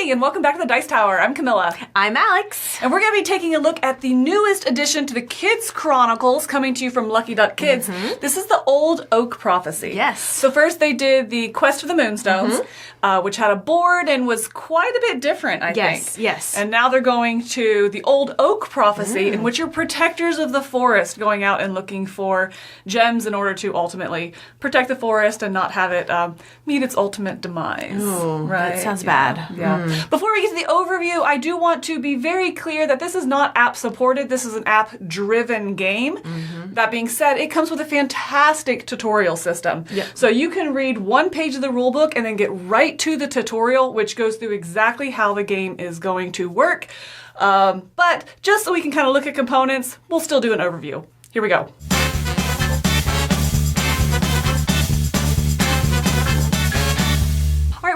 Hey, and welcome back to the Dice Tower. I'm Camilla. I'm Alex. And we're going to be taking a look at the newest addition to the Kids Chronicles, coming to you from Lucky Duck Kids. Mm-hmm. This is the Old Oak Prophecy. Yes. So first they did the Quest for the Moonstones, which had a board and was quite a bit different, I think. Yes. And now they're going to the Old Oak Prophecy, in which you're protectors of the forest, going out and looking for gems in order to ultimately protect the forest and not have it meet its ultimate demise. Ooh, right? That sounds bad. Yeah. Before we get to the overview, I do want to be very clear that this is not app supported. This is an app driven game. That being said, it comes with a fantastic tutorial system. Yep. So you can read one page of the rule book and then get right to the tutorial, which goes through exactly how the game is going to work. But just so we can kind of look at components, we'll still do an overview. Here we go.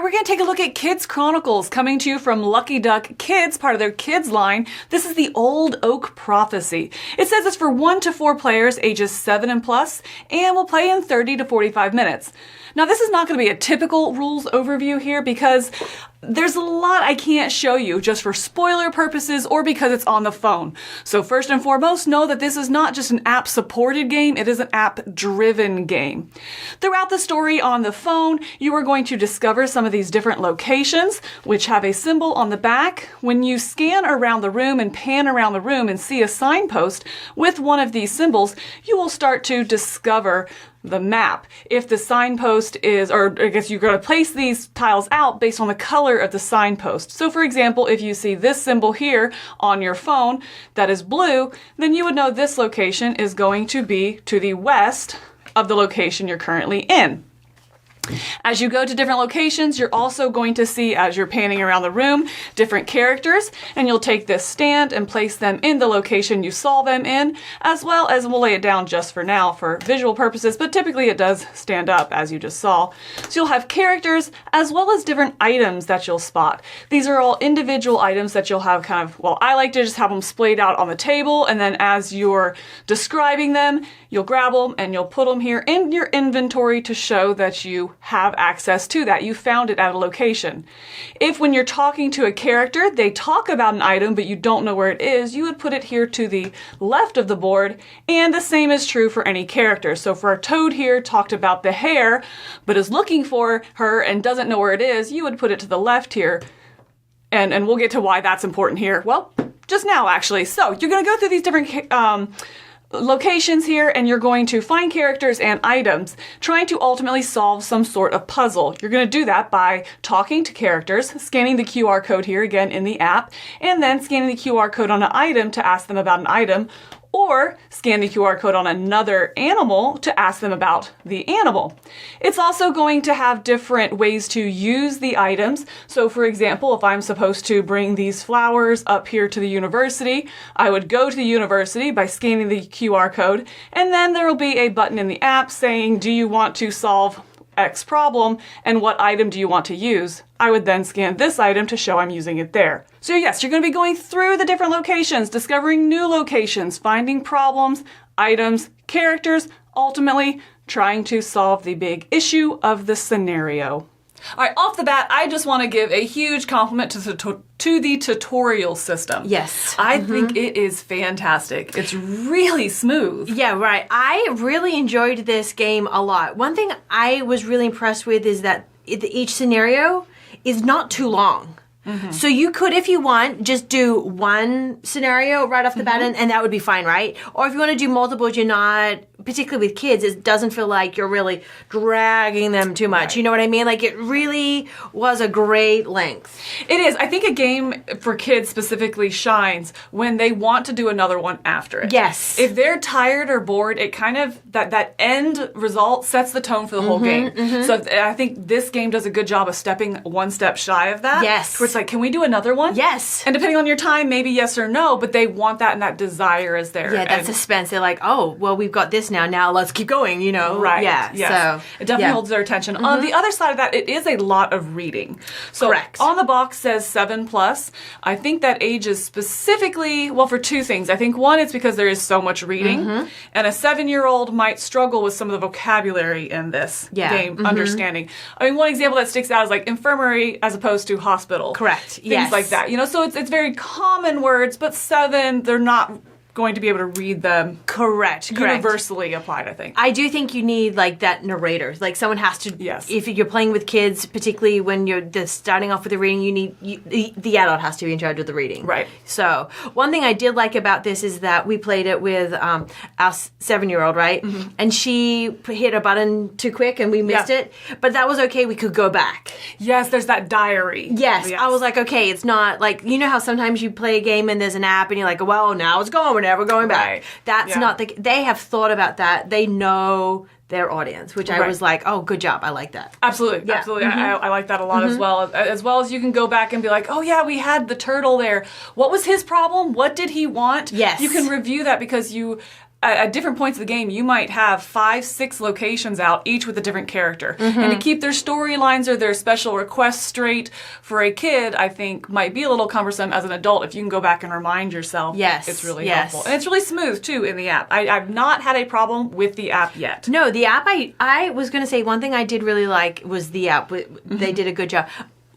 We're going to take a look at Kids Chronicles, coming to you from Lucky Duck Kids, part of their kids line. This is the Old Oak Prophecy. It says it's for 1 to 4 players, ages 7 and plus, and will play in 30 to 45 minutes. Now, this is not going to be a typical rules overview here because there's a lot I can't show you just for spoiler purposes or because it's on the phone. So first and foremost, know that this is not just an app-supported game, it is an app-driven game. Throughout the story on the phone, you are going to discover some of these different locations, which have a symbol on the back. When you scan around the room and pan around the room and see a signpost with one of these symbols, you will start to discover the map. If the signpost is, or I guess you're going to place these tiles out based on the color of the signpost. So for example, if you see this symbol here on your phone that is blue, then you would know this location is going to be to the west of the location you're currently in. As you go to different locations, you're also going to see, as you're panning around the room, different characters, and you'll take this stand and place them in the location you saw them in, as well as, we'll lay it down just for now for visual purposes, but typically it does stand up, as you just saw. So you'll have characters, as well as different items that you'll spot. These are all individual items that you'll have kind of, well, I like to just have them splayed out on the table, and then as you're describing them, you'll grab them and you'll put them here in your inventory to show that you have access to that. You found it at a location. If when you're talking to a character, they talk about an item, but you don't know where it is, you would put it here to the left of the board, and the same is true for any character. So for a Toad here talked about the hare, but is looking for her and doesn't know where it is, you would put it to the left here. And we'll get to why that's important here. Well, just now actually. So you're going to go through these different locations here, and you're going to find characters and items, trying to ultimately solve some sort of puzzle. You're going to do that by talking to characters, scanning the QR code here again in the app, and then scanning the QR code on an item to ask them about an item, or scan the QR code on another animal to ask them about the animal. It's also going to have different ways to use the items. So for example, if I'm supposed to bring these flowers up here to the university, I would go to the university by scanning the QR code, and then there will be a button in the app saying, do you want to solve X problem, and what item do you want to use? I would then scan this item to show I'm using it there. So yes, you're going to be going through the different locations, discovering new locations, finding problems, items, characters, ultimately trying to solve the big issue of the scenario. All right, off the bat, I just want to give a huge compliment to the tutorial system. Yes. I think it is fantastic. It's really smooth. Yeah, right. I really enjoyed this game a lot. One thing I was really impressed with is that each scenario is not too long. So you could, if you want, just do one scenario right off the bat, and that would be fine, right? Or if you want to do multiples, you're not, particularly with kids, it doesn't feel like you're really dragging them too much. Right. You know what I mean? Like, it really was a great length. It is. I think a game for kids specifically shines when they want to do another one after it. Yes. If they're tired or bored, it kind of, that end result sets the tone for the whole game. So I think this game does a good job of stepping one step shy of that. Yes. Where it's like, can we do another one? Yes. And depending on your time, maybe yes or no, but they want that, and that desire is there. Yeah, that suspense. They're like, oh, well, we've got this now. now. Now let's keep going, you know? Right. Yeah. Yes. So it definitely holds their attention. On the other side of that, it is a lot of reading. So Correct. on the box says 7+. I think that age is specifically, well, for two things. I think one, it's because there is so much reading, and a 7-year-old might struggle with some of the vocabulary in this game, understanding. I mean, one example that sticks out is like infirmary as opposed to hospital. Correct. Things like that. You know, so it's very common words, but 7, they're not going to be able to read them Correct. universally applied, I think. I do think you need like that narrator. Like someone has to. Yes. If you're playing with kids, particularly when you're starting off with the reading, the adult has to be in charge of the reading. Right. So one thing I did like about this is that we played it with our 7-year-old, right? And she hit a button too quick and we missed it, but that was okay. We could go back. Yes, there's that diary. Yes. I was like, okay, it's not like, you know how sometimes you play a game and there's an app and you're like, well, now it's gone. We're never going back. Right. That's not they have thought about that. They know their audience, which I was like, oh, good job. I like that. Absolutely. Absolutely. I like that a lot as well. As well as you can go back and be like, oh yeah, we had the turtle there. What was his problem? What did he want? Yes. You can review that because you, at different points of the game, you might have 5, 6 locations out, each with a different character. And to keep their storylines or their special requests straight for a kid, I think might be a little cumbersome as an adult. If you can go back and remind yourself, it's really helpful. And it's really smooth, too, in the app. I've not had a problem with the app yet. No, the app, I was going to say one thing I did really like was the app. They did a good job.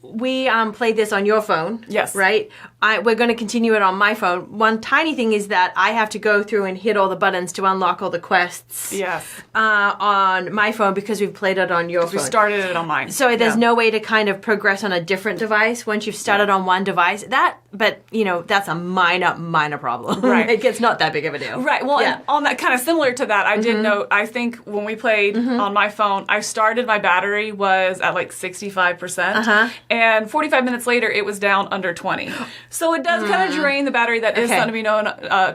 We played this on your phone. Yes. Right? We're going to continue it on my phone. One tiny thing is that I have to go through and hit all the buttons to unlock all the quests. Yes. On my phone because we've played it on your phone. We started it on mine. So there's no way to kind of progress on a different device once you've started on one device. But you know, that's a minor problem. Right. It's not that big of a deal. Right. Well, and on that kind of similar to that, I did note, I think when we played on my phone, I started, my battery was at like 65%. And 45 minutes later, it was down under 20. So it does kind of drain the battery. That is something to be known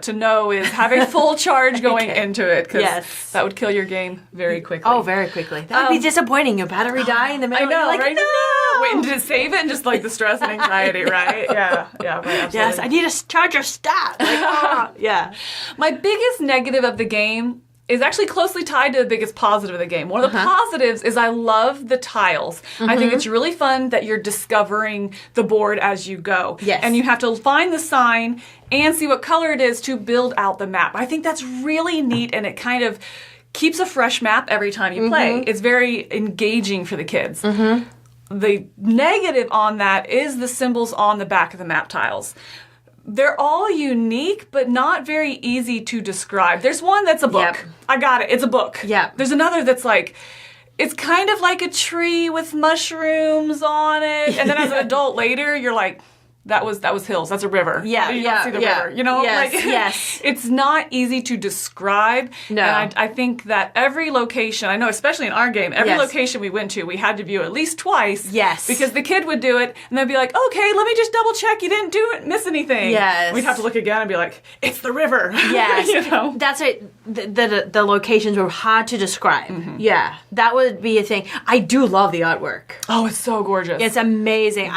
to know is have a full charge going into it, because that would kill your game very quickly. Oh, very quickly. That would be disappointing. Your battery die in the middle. I know, like, right? No! Waiting to save it and just like the stress and anxiety, right? Yeah, right, absolutely. Yes, I need a charger stat. Yeah. My biggest negative of the game is actually closely tied to the biggest positive of the game. One of the positives is I love the tiles. I think it's really fun that you're discovering the board as you go. Yes. And you have to find the sign and see what color it is to build out the map. I think that's really neat, and it kind of keeps a fresh map every time you play. It's very engaging for the kids. The negative on that is the symbols on the back of the map tiles. They're all unique, but not very easy to describe. There's one that's a book. Yep. I got it. It's a book. Yeah. There's another that's like, it's kind of like a tree with mushrooms on it. And then as an adult later, you're like, that was hills. That's a river. Yeah, you don't see the river. You know, yes. It's not easy to describe. No. And I think that every location, I know especially in our game, every location we went to, we had to view at least twice. Yes. Because the kid would do it, and they'd be like, okay, let me just double check you didn't miss anything. Yes. We'd have to look again and be like, it's the river. Yes. You know? That's it. The locations were hard to describe. Yeah. That would be a thing. I do love the artwork. Oh, it's so gorgeous. It's amazing.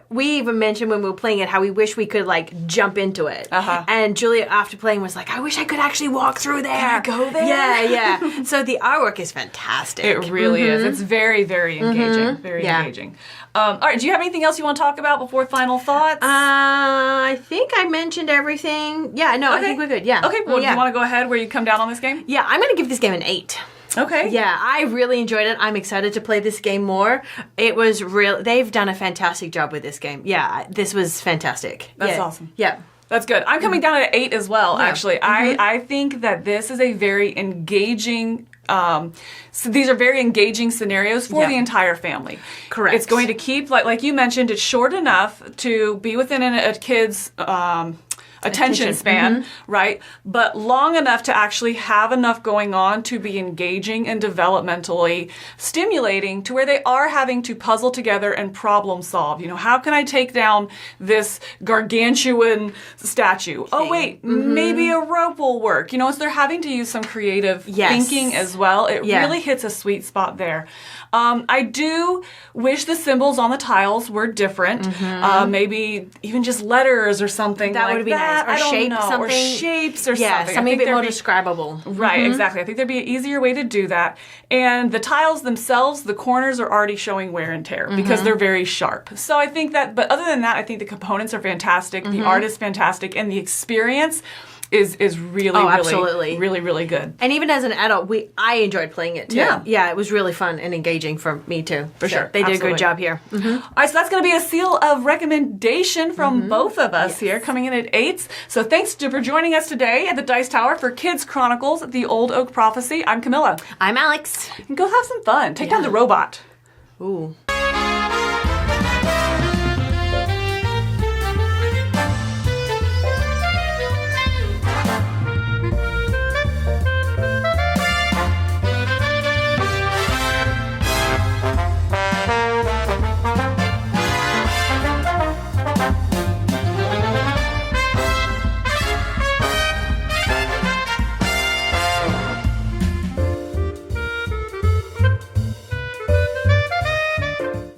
We even mentioned when we were playing it how we wish we could like jump into it. And Julia, after playing, was like, I wish I could actually walk through there. Can I go there? Yeah. So the artwork is fantastic. It really is. It's very, very engaging. Very engaging. All right, do you have anything else you want to talk about before final thoughts? I think I mentioned everything. Yeah, no, I think we're good. Yeah. Okay, well, do you want to go ahead where you come down on this game? Yeah, I'm going to give this game an 8. Okay. Yeah, I really enjoyed it. I'm excited to play this game more. It was real. They've done a fantastic job with this game. Yeah, this was fantastic. That's awesome. Yeah. That's good. I'm coming down at 8 as well, actually. I think that this is a very engaging, so these are very engaging scenarios for the entire family. Correct. It's going to keep, like you mentioned, it's short enough to be within a kid's attention span, right? But long enough to actually have enough going on to be engaging and developmentally stimulating to where they are having to puzzle together and problem solve. You know, how can I take down this gargantuan statue? Oh, wait, maybe a rope will work. You know, so they're having to use some creative thinking as well. It really hits a sweet spot there. I do wish the symbols on the tiles were different. Maybe even just letters or something that like would be that. that. Or I don't shape know. something. Or shapes or Yeah, something. something a bit more describable. Right, exactly. I think there'd be an easier way to do that. And the tiles themselves, the corners are already showing wear and tear because they're very sharp. So I think that, but other than that, I think the components are fantastic. The art is fantastic. And the experience is really, really, really good. And even as an adult, I enjoyed playing it too. Yeah. It was really fun and engaging for me too. For sure. They did a Absolutely. good job here. All right, so that's going to be a seal of recommendation from both of us here, coming in at 8s. So thanks for joining us today at the Dice Tower for Kids Chronicles, The Old Oak Prophecy. I'm Camilla. I'm Alex. And go have some fun. Take down the robot. Ooh.